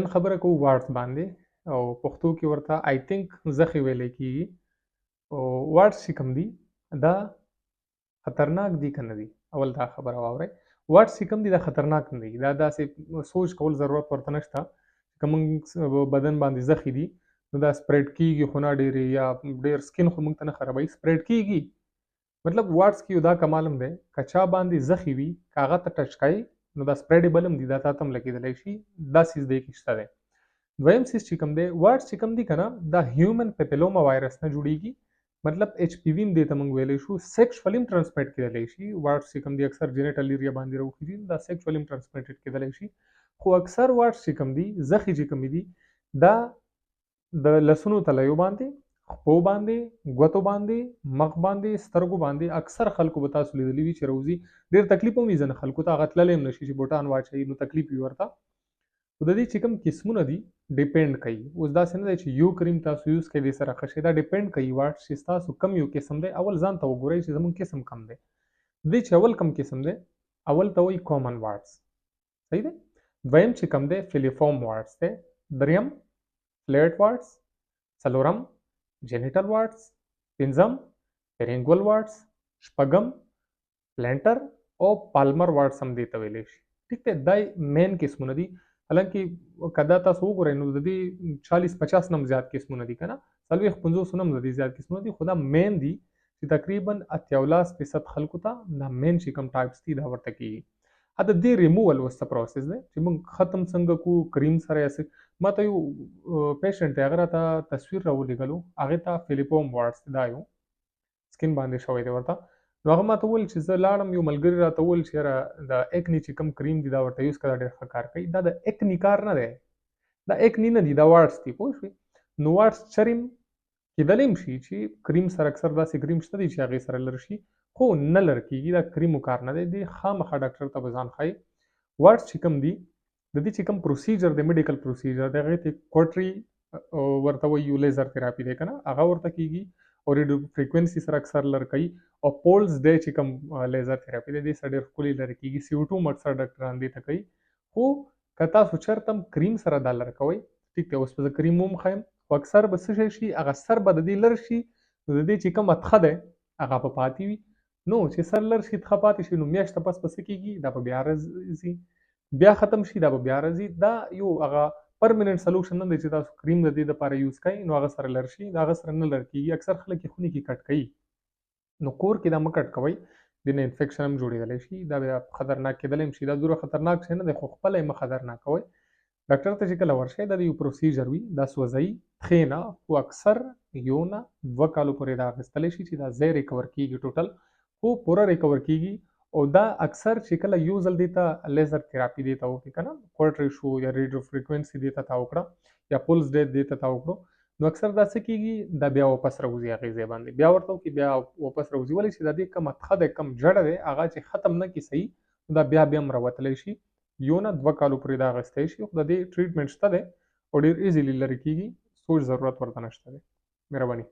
نن خبره کوو واټس باندې او پښتو کې ورته آی تھنک زخې ویلی کېږي. او واټس چې کوم دي دا خطرناک دي که نه دي؟ اول دا خبره واورئ. واټس چې کوم دي دا خطرناک نه دي. دا داسې سوچ کول ضرورت ورته نشته که موږ بدن باندې زخې دي نو دا سپریډ کېږي خو نه ډېرې یا ډېر سکین خو موږ ته نه خرابوي، سپریډ کېږي. مطلب واټس کې یو دا کمال هم دی که چا باندې زخې وي که هغه ته ټچ کوي نو دا سپریډیبل هم دي، دا تا ته هم لګېدلی شي. دا څیز دی کې شته دی. دویم څیز چې کوم دی واټس چې کوم دي که نه دا هیومن پیپیلوما وایرس نه جوړیږي. مطلب ایچ پی وي هم دې ته موږ ویلی شو. سیکشولی هم ټرانسمیټ کېدلی شي. واټس چې کوم دي اکثر جینیټل ایریا باندې راوخېږي، دا سیکشولی هم ټرانسمیټډ کېدلی شي. خو اکثر واټس چې کوم دي زخې چې کومې دي دا د لسونو تلیو باندې، خپو باندې، ګوتو باندې، مخ باندې، سترګو باندې اکثر خلکو به تاسو لیدلی وي چې روزي. ډېر تکلیف هم وي ځینې خلکو ته، هغه تللی هم نشي چې بوټان واچوي نو تکلیف وي ورته. خو د دې چې کوم قسمونه دي ډیپینډ کوي. اوس داسې نه دی چې یو کریم تاسو یوز کوئ دې سره ښه شي، دا ډیپینډ کوي واټس چې ستاسو کم یو قسم دی. اول ځان ته وګورئ چې زموږ قسم کم دی. دې چې اول کم قسم دی اول ته وایي کامن واټس، صحیح دی. دویم چې کوم دی فیلیفارم واټس دی. دریم فلیټ واټس. څلورم جینیټل واټس. پنځم پیرینګول واټس. شپږم پلانټر او پالمر واټس هم دې ته ویلی شي. ټیک دی، دا مین قسمونه دي. حالانکه که دا تاسو وګورئ نو د دې 40-50 نه هم زیات قسمونه دي که نه، 40-50 نه هم د دې زیات قسمونه دي. خو دا مین دي چې تقریبا 78% خلکو ته دا مین چې کوم ټایپس دي دا ورته کېږي. د دې ریموول اوس څه پروسس دی چې موږ ختم څنګه کوو کریم سره یا څه. ما ته یو پیشنټ دی هغه راته تصویر راولېږلو، هغې ته فیلیفارم واټس دا یو سکین باندې شوی دی ورته. نو هغه ما ته وویل چې زه لاړم، یو ملګري راته وویل چې یاره د ایکني چې کوم کریم دي دا ورته یوز کړه، دا ډېر ښه کار کوي. دا د ایکني کار نه دی، دا ایکني نه دي، دا واټس دي. پوه شوې؟ نو واټس چریم کېدلی هم شي چې کریم سره اکثر داسې کریم شته دي چې هغې سره لر شي، خو نه لر کېږي. دا کریمو کار نه دی. دې خامخا ډاکټر ته به ځان ښایي. واټس چې کوم دي د دې چې کوم پروسیجر دی میډیکل پروسیجر دی هغې ته کوټري ورته وایي، یو لیزر تھراپي دی که نه هغه ورته کېږي او ریډیو فریکوینسي سره اکثر لر کوي. او پولز دی چې کوم لیزر تھراپي دی دې سره ډېر ښکلي لرې کېږي. CO2 اکثر ډاکټران دې ته کوي. خو که تاسو چېرته هم کریم سره دا لر کوئ ټیک دی، اوس به زه کریم هم ښیم خو اکثر به څه شی شي هغه سر به د دې لر شي نو د دې چې کوم اتخه دی هغه به پاتې وي. نو چې سر لر شي اتخه پاتې شي نو میاشته پس به څه کېږي دا به بیا راځي، بیا ختم شي دا به بیا راځي. دا یو هغه پرمننټ سلوشن نه دی چې تاسو کریم د دې دپاره یوز کوئ نو هغه سره لر شي، د هغه سره نه لر کېږي. اکثر خلک یې خونې کې کټ کوي، نو کور کې دا مه کټ کوئ، دې نه انفیکشن هم جوړېدلی شي، دا بیا خطرناک کېدلی هم شي. دا دومره خطرناک شی نه دی خو خپله یې مه خطرناکوئ. ډاکټر ته چې کله ورشئ دا د یو پروسیجر وي، دا سوځئ پښې نه، خو اکثر 1 نه 2 کالو پورې دا اخیستلی شي چې دا ځای ریکور کېږي ټوټل، خو پوره ریکور کېږي. او دا اکثر چې کله یو ځل دې ته لیزر تھراپي دې ته وکړي که نه، کوټري شو یا ریډیو فریکوینسي دې ته تاو کړه یا پولس دې ته تاو کړو، نو اکثر دا څه کېږي دا بیا واپس راوځي هغې ځای باندې، بیا ورته وکړي بیا واپس راوځي. ولې چې د دې کوم اتخه دی کوم جړه دی هغه چې ختم نه کړي صحیح دا بیا هم راوتلی شي. 1 نه 2 کالو پورې دا اخیستی شي. خو د دې ټریټمنټ شته دی او ډېر ایزیلي لرې کېږي، سوچ ضرورت ورته نشته دی. مهرباني.